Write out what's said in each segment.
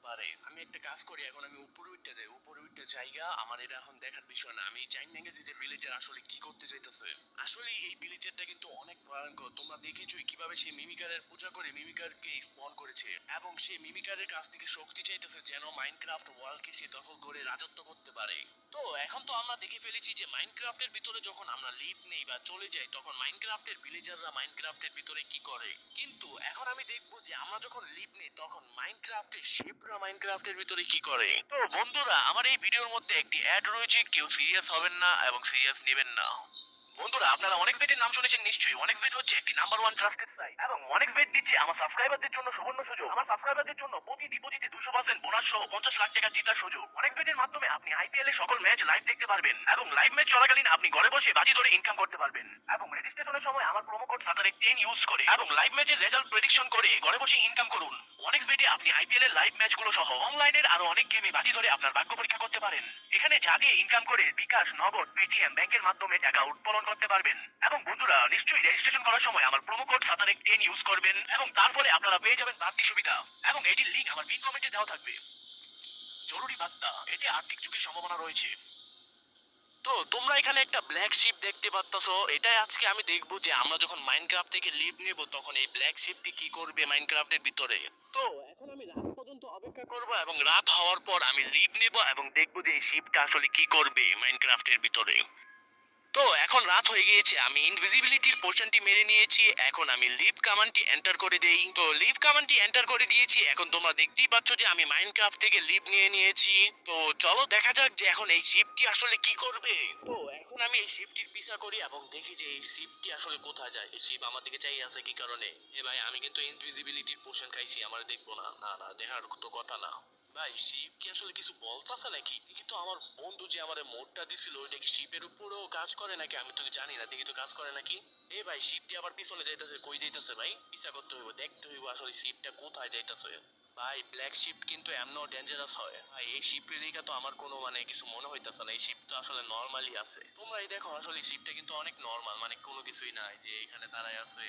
পারে। আমি একটা কাজ করি, এখন আমি উপরে উঠতে যাই, উপরে উঠতে জায়গা আমার এটা এখন দেখার বিষয় না। আমি জানি না গেছি যে ভিলেজার আসলে কি করতে চাইতেছে। আসলে এই ভিলেজারটা কিন্তু অনেক ভয়ঙ্কর। তোমরা দেখেছোই কিভাবে সে মিমিকারের পূজা করে মিমিকারকে স্পন করেছে এবং সে মিমিকারের কাছ থেকে শক্তি চাইতেছে যেন মাইনক্রাফট ওয়ার্ল্ডকে সে দখল করে রাজত্ব করতে পারে। তো এখন তো আমরা দেখে ফেলেছি যে মাইনক্রাফটের ভিতরে যখন আমরা লিভ নেই বা চলে যাই তখন মাইনক্রাফটের ভিলেজাররা মাইনক্রাফটের ভিতরে কি করে। কিন্তু এখন আমি দেখবো যে আমরা যখন লিভ নেই তখন মাইনক্রাফটের শিপরা মাইনক্রাফটের ভিতরে কি করে। তো বন্ধুরা, আমার এই ভিডিওর মধ্যে একটি অ্যাড রয়েছে, কেউ সিরিয়াস হবেন না এবং সিরিয়াস নেবেন না। বন্ধুরা, আপনারা অনেক বেটের নাম শুনেছেন নিশ্চয়ই। অনেক বেট হচ্ছে একটি নাম্বার ওয়ান ট্রাস্টেড সাইট এবং অনেক বেট দিচ্ছে আমার সাবস্ক্রাইবারদের জন্য সুবর্ণ সুযোগ। আমার সাবস্ক্রাইবারদের জন্য প্রতি ডিপোজিটে 200% বোনাস সহ 50 লাখ টাকা জেতার সুযোগ। অনেক বেটের মাধ্যমে আপনি আইপিএল এর সকল ম্যাচ লাইভ দেখতে পারবেন এবং লাইভ ম্যাচ চলাকালীন আপনি ঘরে বসে বাজি ধরে ইনকাম করতে পারবেন এবং রেজিস্ট্রেশনের সময় আমার প্রোমো কোড সাতারেক10 ইউজ করে এবং লাইভ ম্যাচের রেজাল্ট প্রেডিকশন করে ঘরে বসে ইনকাম করুন। অনেক বেটে আপনি আইপিএল এর লাইভ ম্যাচগুলো সহ অনলাইনের আরো অনেক গেমে বাজি ধরে আপনার ভাগ্য পরীক্ষা করতে পারেন। এখানে যা দিয়ে ইনকাম করে বিকাশ, নগদ, পেটিএম ব্যাংকের মাধ্যমে টাকা উত্তোলন করতে পারবেন। এবং বন্ধুরা, নিশ্চয়ই রেজিস্ট্রেশন করার সময় আমার প্রোমো কোড সাতারেক10 ইউজ করবেন এবং তার ফলে আপনারা পেয়ে যাবেন বাড়তি সুবিধা এবং এটির লিংক আমার পিন কমেন্টে দেওয়া থাকবে। জরুরি বার্তা, এতে আর্থিক ঝুঁকির সম্ভাবনা রয়েছে। তো তোমরা এখানে একটা ব্ল্যাক শিপ দেখতে পাচ্ছ। এটাই আজকে আমি দেখবো যে আমরা যখন মাইনক্রাফট থেকে লিভ নেব তখন এই ব্ল্যাক শিপটি কি করবে মাইনক্রাফটের ভিতরে। তো এখন আমি রাত পর্যন্ত অপেক্ষা করব এবং রাত হওয়ার পর আমি লিভ নেব এবং দেখবো যে এই শিপটা আসলে কি করবে মাইনক্রাফটের ভিতরে। তো এখন রাত হয়ে গিয়েছে, আমি ইনভিজিবিলিটির পোশনটি মেরে নিয়েছি। এখন আমি লিভ কমান্ডটি এন্টার করে দেই। তো লিভ কমান্ডটি এন্টার করে দিয়েছি। এখন তোমরা দেখতেই পাচ্ছ যে আমি মাইনক্রাফট থেকে লিভ নিয়ে নিয়েছি। তো চলো দেখা যাক যে এখন এই শিপটি আসলে কি করবে। তো এখন আমি এই শিপটির পিছা করি এবং দেখি যে এই শিপটি আসলে কোথায় যায়। এই শিপ আমার দিকে চাই আছে কি কারণে। এ ভাই, আমি কিন্তু ইনভিজিবিলিটির পোশন খাইছি, আমার দেখবো না। না না, দেখার তো কথা না। ভাই, শিপ কি আসলে কিছু বলতাছে নাকি? দেখি তো আমার বন্ধু যে আমারে মোডটা দিছিল ওইটা কি শিপের উপরেও কাজ করে নাকি, আমি তো জানি না। দেখি তো কাজ করে নাকি। এ ভাই, শিপটি আবার পিছনে যাইতেছে, কই যাইতেছে ভাই? পিছা করতে হইব, দেখতে হইব আসলে শিপটা কোথায় যাইতেছে। ভাই, ব্ল্যাক শিপ কিন্তু এমনও ডেঞ্জারাস হয় ভাই। এই শিপের দিকে তো আমার কোনো মানে কিছু মনে হইতাছে না। এই শিপ তো আসলে নরমালি আছে। তোমরা এই দেখো, আসলে শিপটা কিন্তু অনেক নরমাল, মানে কোনো কিছুই নাই যে এখানে দাঁড়ায় আছে।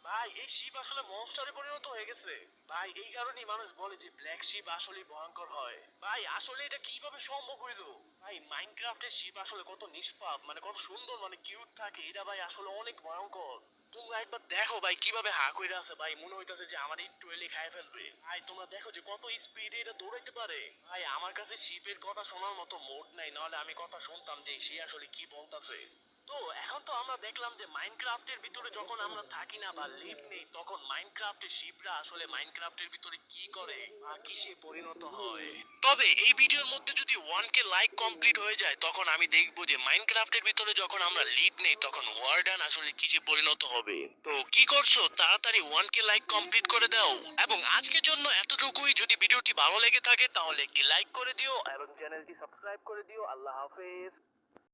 ভাই, এই শিপ আসলে মনস্টারে পরিণত হয়ে গেছে। ভাই, এই কারণেই মানুষ বলে যে ব্ল্যাক শিপ আসলে ভয়ঙ্কর হয়। ভাই, আসলে এটা কিভাবে সম্ভব হইলো? ভাই, মাইনক্রাফটের শিপ আসলে কত নিষ্পাপ, মানে কত সুন্দর, মানে কিউট থাকে। এটা ভাই আসলে অনেক ভয়ঙ্কর। তোমরা একবার দেখো ভাই কিভাবে হা কইরা আছে। ভাই, মনে হইতাছে যে আমার একটু এলে খায় ফেলবে। ভাই, তোমরা দেখো যে কত স্পিডে এটা দৌড়াইতে পারে। ভাই, আমার কাছে শিপের কথা শোনার মতো মোড নাই, নাহলে আমি কথা শুনতাম যে সে আসলে কি বলতাছে। তো এখন তো আমরা দেখলাম যে মাইনক্রাফটের ভিতরে যখন আমরা থাকি না বা লিভ নেই তখন মাইনক্রাফটের শিপরা আসলে মাইনক্রাফটের ভিতরে কি করে আর কিসে পরিণত হয়। তবে এই ভিডিওর মধ্যে যদি 1K লাইক কমপ্লিট হয়ে যায় তখন আমি দেখবো যে মাইনক্রাফটের ভিতরে যখন আমরা লিভ নেই তখন ওয়ার্ডান আসলে কিসে পরিণত হবে। তো কি করছো, তাড়াতাড়ি 1K লাইক কমপ্লিট করে দাও। এবং আজকের জন্য এতটুকুই। যদি ভিডিওটি ভালো লেগে থাকে তাহলে একটি লাইক করে দিও এবং চ্যানেলটি সাবস্ক্রাইব করে দিও। আল্লাহ হাফেজ।